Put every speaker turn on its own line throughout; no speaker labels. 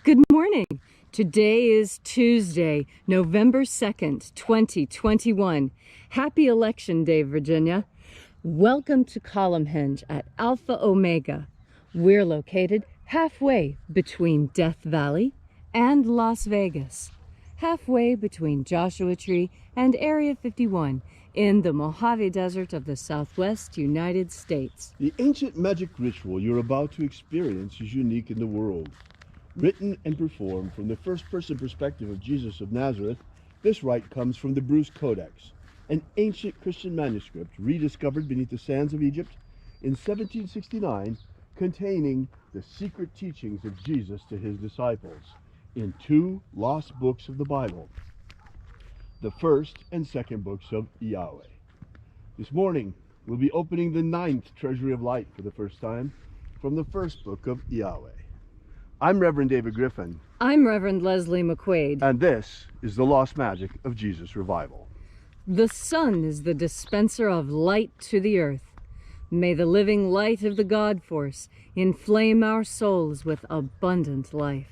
Good morning. Today is Tuesday, November 2nd, 2021. Happy Election Day, Virginia. Welcome to Column Hinge at Alpha Omega. We're located halfway between Death Valley and Las Vegas, halfway between Joshua Tree and Area 51 in the Mojave Desert of the Southwest United States.
The ancient magic ritual you're about to experience is unique in the world. Written and performed from the first-person perspective of Jesus of Nazareth, this rite comes from the Bruce Codex, an ancient Christian manuscript rediscovered beneath the sands of Egypt in 1769, containing the secret teachings of Jesus to his disciples in two lost books of the Bible, the first and second books of IAOE. This morning, we'll be opening the 9th Treasury of Light for the first time from the first book of IAOE. I'm Reverend David Griffin.
I'm Reverend Leslie McQuade.
And this is the Lost Magic of Jesus Revival.
The sun is the dispenser of light to the earth. May the living light of the God Force inflame our souls with abundant life.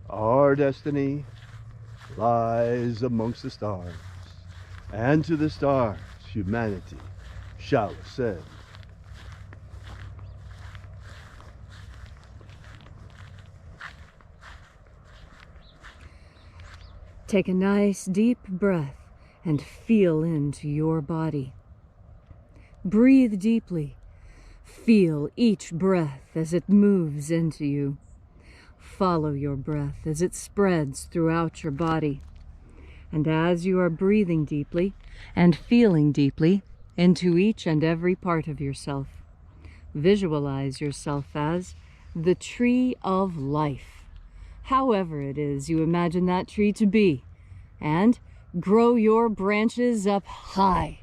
Our destiny lies amongst the stars, and to the stars humanity shall ascend.
Take a nice deep breath and feel into your body. Breathe deeply. Feel each breath as it moves into you. Follow your breath as it spreads throughout your body. And as you are breathing deeply and feeling deeply into each and every part of yourself, visualize yourself as the tree of life. However it is you imagine that tree to be, and grow your branches up high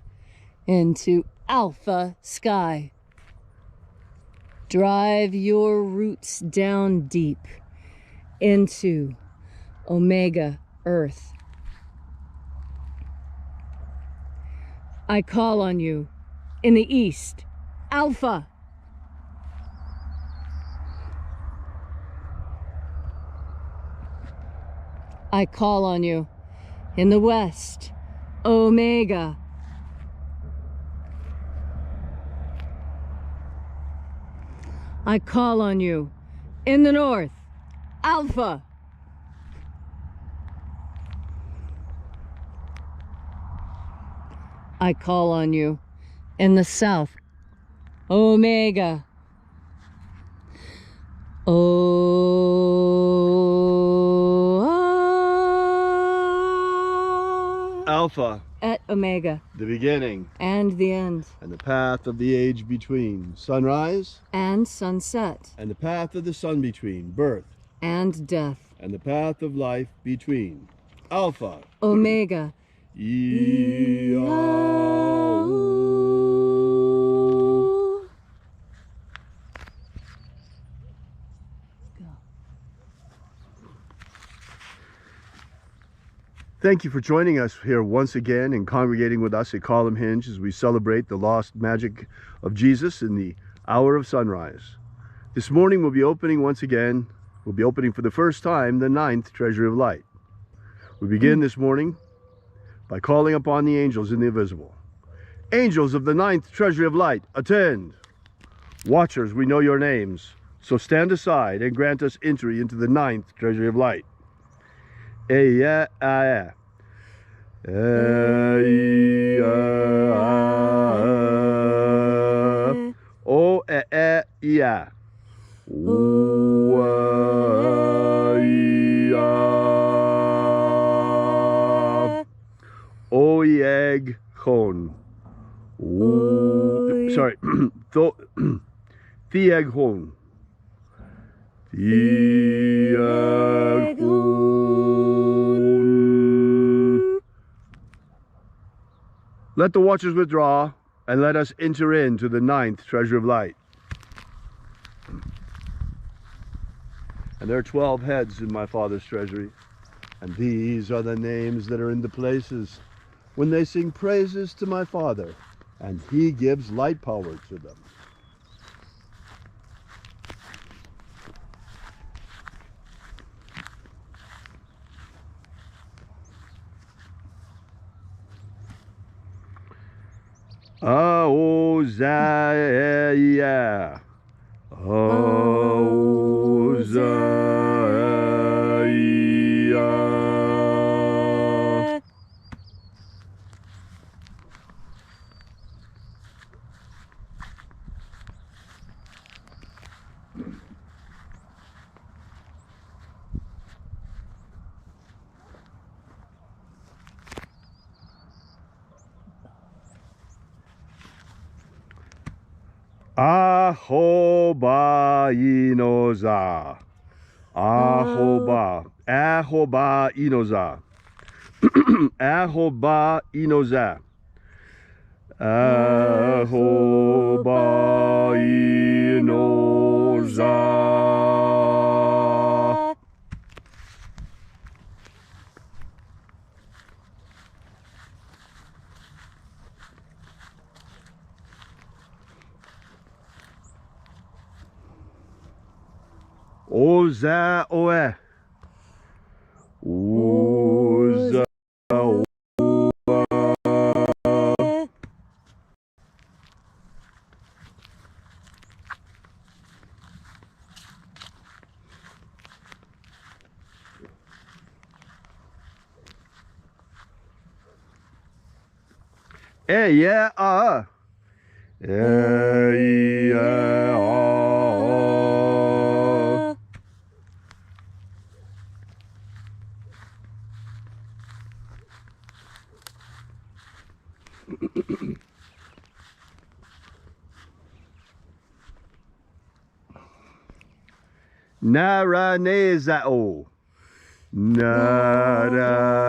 into alpha sky. Drive your roots down deep into omega earth. I call on you in the east, alpha. I call on you in the west, omega. I call on you in the north, alpha. I call on you in the south, omega.
Alpha,
et omega,
the beginning
and the end,
and the path of the age between, sunrise
and sunset,
and the path of the sun between, birth
and death,
and the path of life between, alpha,
omega,
IAOE.
Go.
Thank you for joining us here once again and congregating with us at Column Hinge as we celebrate the lost magic of Jesus in the hour of sunrise. This morning we'll be opening once again, we'll be opening for the first time the 9th Treasury of Light. We begin this morning by calling upon the angels in the invisible. Angels of the 9th Treasury of Light, attend. Watchers, we know your names, so stand aside and grant us entry into the 9th Treasury of Light. O Oeg Hon. Sorry. Thieg Hon. Thieg Hon. Let the watchers withdraw, and let us enter into the 9th Treasure of Light. And there are 12 heads in my Father's treasury, and these are the names that are in the places when they sing praises to my Father, and he gives light power to them. Aozaia. Aozaia. Ahoba inoza. Ahoba. Ahoba inoza. Ahoba inoza. Ahoba inoza. Oza oe. Oza oe. Yeah, yeah. Naranezao. Naranezao.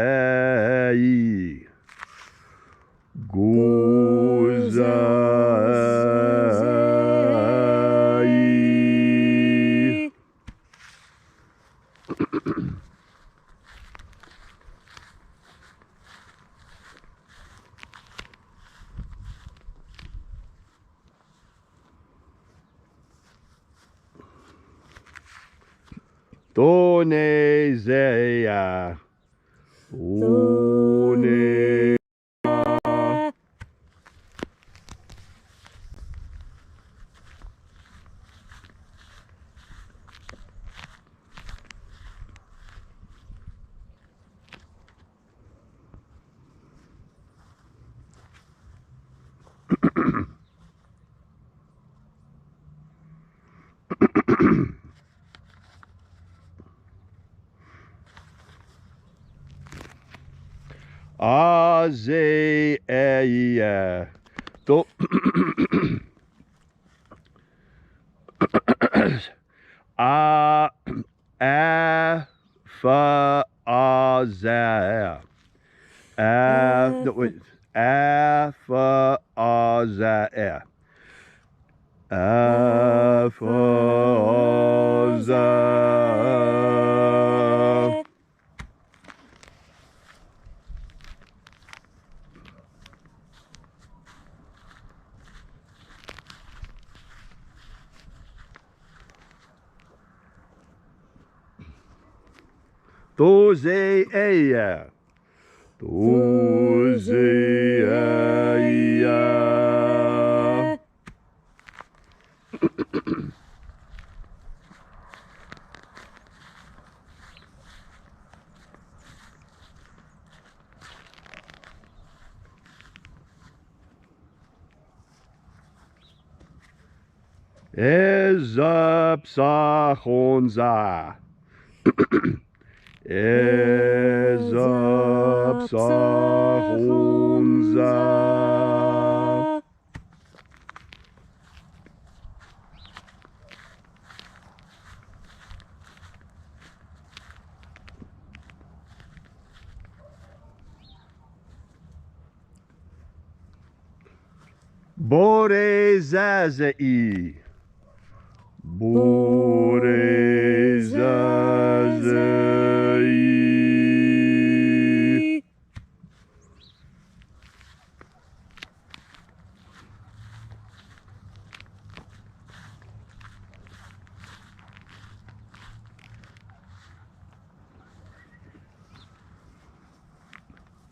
Gozazai. Gozai. Tonezeia. One. Azeia. To. Afaazia. No, wait. Afaazia. Afaazia. Tozeia. Tozeia. Ezapsachonza. Ezapsachonza. Borezazai. Borezazai.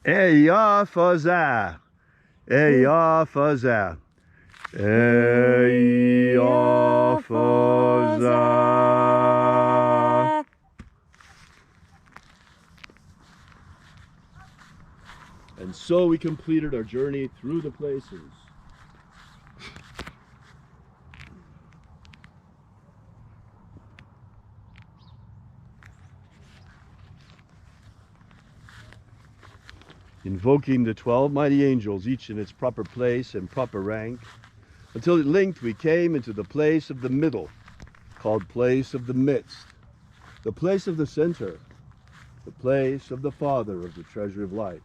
Eya faza. Eya faza. Eya faza. And so we completed our journey through the places. Invoking the 12 mighty angels, each in its proper place and proper rank, until at length we came into the place of the middle, called place of the midst, the place of the center, the place of the Father of the treasure of light.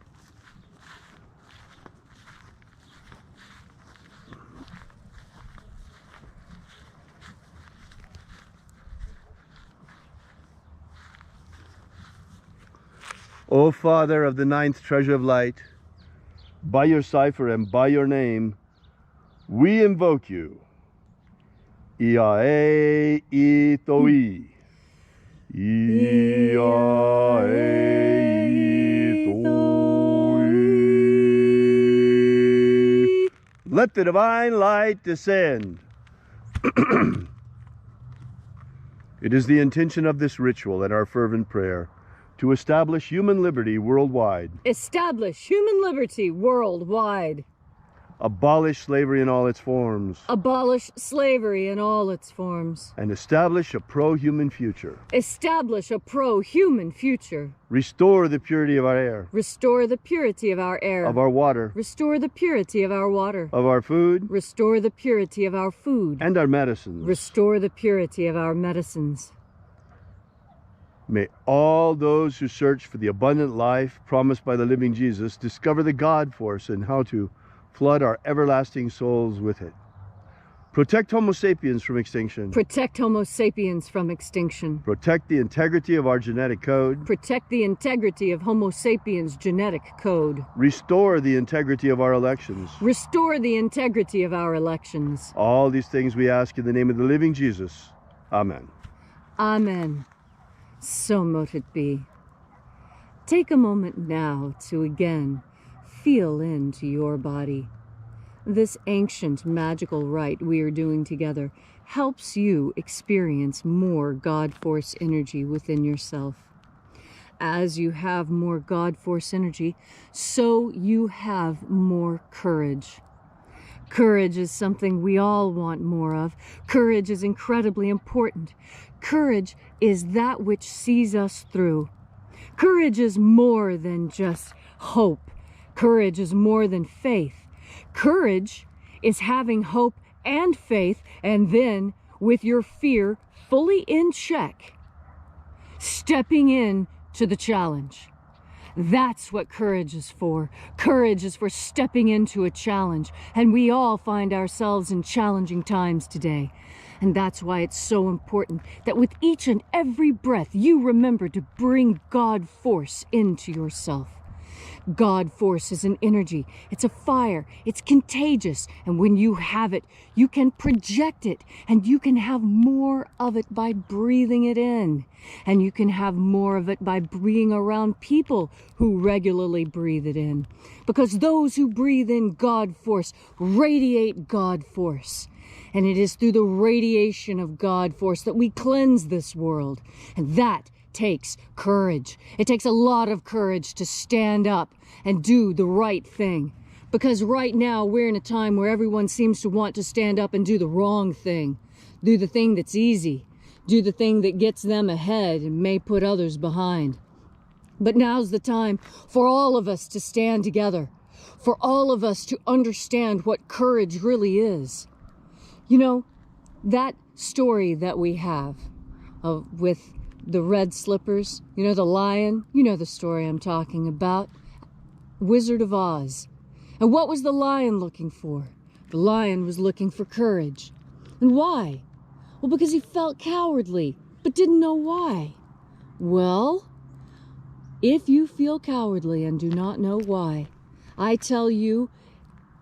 O Father of the ninth treasure of light, by your cipher and by your name, we invoke you. IAOE I. IAOE. Let the divine light descend. It is the intention of this ritual and our fervent prayer to establish human liberty worldwide.
Establish human liberty worldwide.
Abolish slavery in all its forms.
Abolish slavery in all its forms.
And establish a pro-human future.
Establish a pro-human future.
Restore the purity of our air.
Restore the purity of our air.
Of our water.
Restore the purity of our water.
Of our food.
Restore the purity of our food.
And our medicines.
Restore the purity of our medicines.
May all those who search for the abundant life promised by the living Jesus discover the God force and how to flood our everlasting souls with it. Protect Homo sapiens from extinction.
Protect Homo sapiens from extinction.
Protect the integrity of our genetic code.
Protect the integrity of Homo sapiens' genetic code.
Restore the integrity of our elections.
Restore the integrity of our elections.
All these things we ask in the name of the living Jesus. Amen.
Amen. So mote it be. Take a moment now to again feel into your body. This ancient magical rite we are doing together helps you experience more God Force energy within yourself. As you have more God Force energy, so you have more courage. Courage is something we all want more of. Courage is incredibly important. Courage is that which sees us through. Courage is more than just hope. Courage is more than faith. Courage is having hope and faith, and then, with your fear fully in check, stepping in to the challenge. That's what courage is for. Courage is for stepping into a challenge, and we all find ourselves in challenging times today. And that's why it's so important that with each and every breath, you remember to bring God Force into yourself. God Force is an energy. It's a fire. It's contagious. And when you have it, you can project it. And you can have more of it by breathing it in. And you can have more of it by being around people who regularly breathe it in. Because those who breathe in God Force radiate God Force. And it is through the radiation of God Force that we cleanse this world. And that takes courage. It takes a lot of courage to stand up and do the right thing. Because right now we're in a time where everyone seems to want to stand up and do the wrong thing. Do the thing that's easy. Do the thing that gets them ahead and may put others behind. But now's the time for all of us to stand together. For all of us to understand what courage really is. You know, that story that we have with the red slippers, you know, the lion, you know the story I'm talking about. Wizard of Oz. And what was the lion looking for? The lion was looking for courage. And why? Well, because he felt cowardly, but didn't know why. Well, if you feel cowardly and do not know why, I tell you,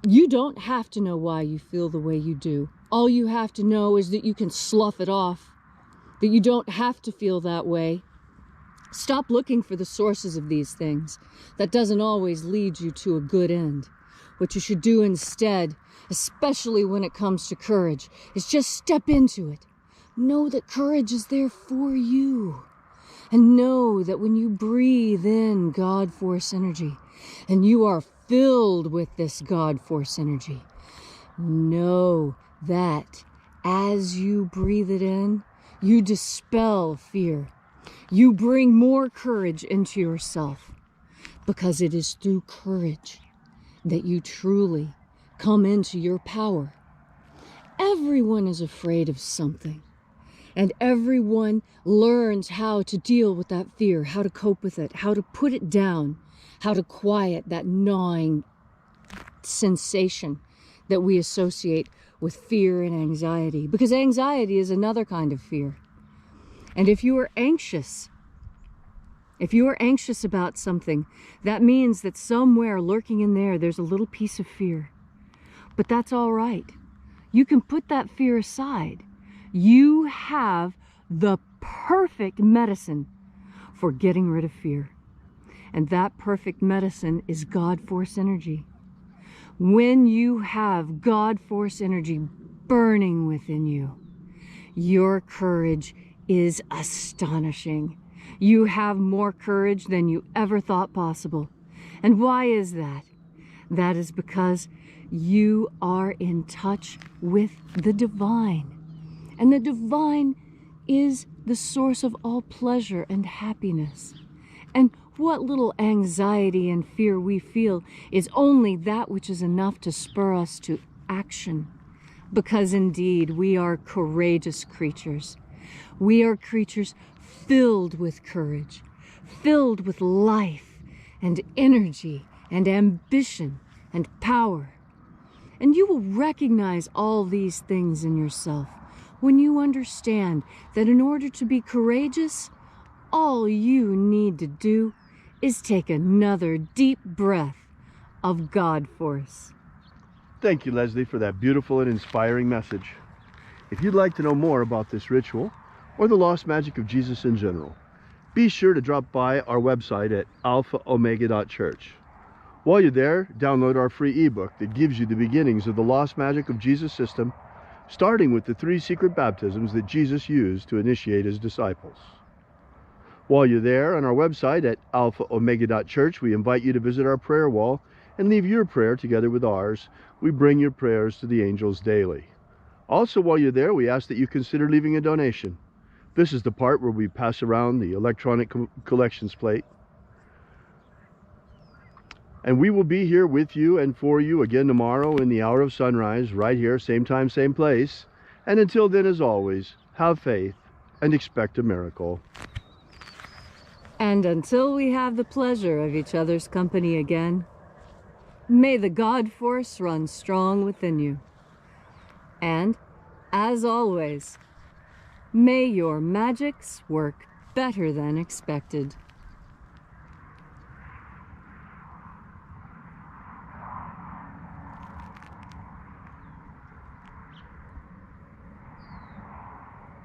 you don't have to know why you feel the way you do. All you have to know is that you can slough it off, that you don't have to feel that way. Stop looking for the sources of these things. That doesn't always lead you to a good end. What you should do instead, especially when it comes to courage, is just step into it. Know that courage is there for you. And know that when you breathe in God Force energy, and you are filled with this God Force energy, know that as you breathe it in, you dispel fear. You bring more courage into yourself, because it is through courage that you truly come into your power. Everyone is afraid of something, and everyone learns how to deal with that fear, how to cope with it, how to put it down, how to quiet that gnawing sensation that we associate with fear and anxiety, because anxiety is another kind of fear. And if you are anxious about something, that means that somewhere lurking in there, there's a little piece of fear. But that's all right. You can put that fear aside. You have the perfect medicine for getting rid of fear. And that perfect medicine is God Force energy. When you have God Force energy burning within you, your courage is astonishing. You have more courage than you ever thought possible. And why is that? That is because you are in touch with the divine. And the divine is the source of all pleasure and happiness. And what little anxiety and fear we feel is only that which is enough to spur us to action. Because indeed, we are courageous creatures. We are creatures filled with courage, filled with life and energy and ambition and power. And you will recognize all these things in yourself when you understand that in order to be courageous, all you need to do is take another deep breath of God Force.
Thank you, Leslie, for that beautiful and inspiring message. If you'd like to know more about this ritual, or the lost magic of Jesus in general, be sure to drop by our website at alphaomega.church. While you're there, download our free ebook that gives you the beginnings of the lost magic of Jesus system, starting with the 3 secret baptisms that Jesus used to initiate his disciples. While you're there on our website at alphaomega.church, we invite you to visit our prayer wall and leave your prayer together with ours. We bring your prayers to the angels daily. Also, while you're there, we ask that you consider leaving a donation. This is the part where we pass around the electronic collections plate. And we will be here with you and for you again tomorrow in the hour of sunrise, right here, same time, same place. And until then, as always, have faith and expect a miracle.
And until we have the pleasure of each other's company again, may the God Force run strong within you. And, as always, may your magics work better than expected.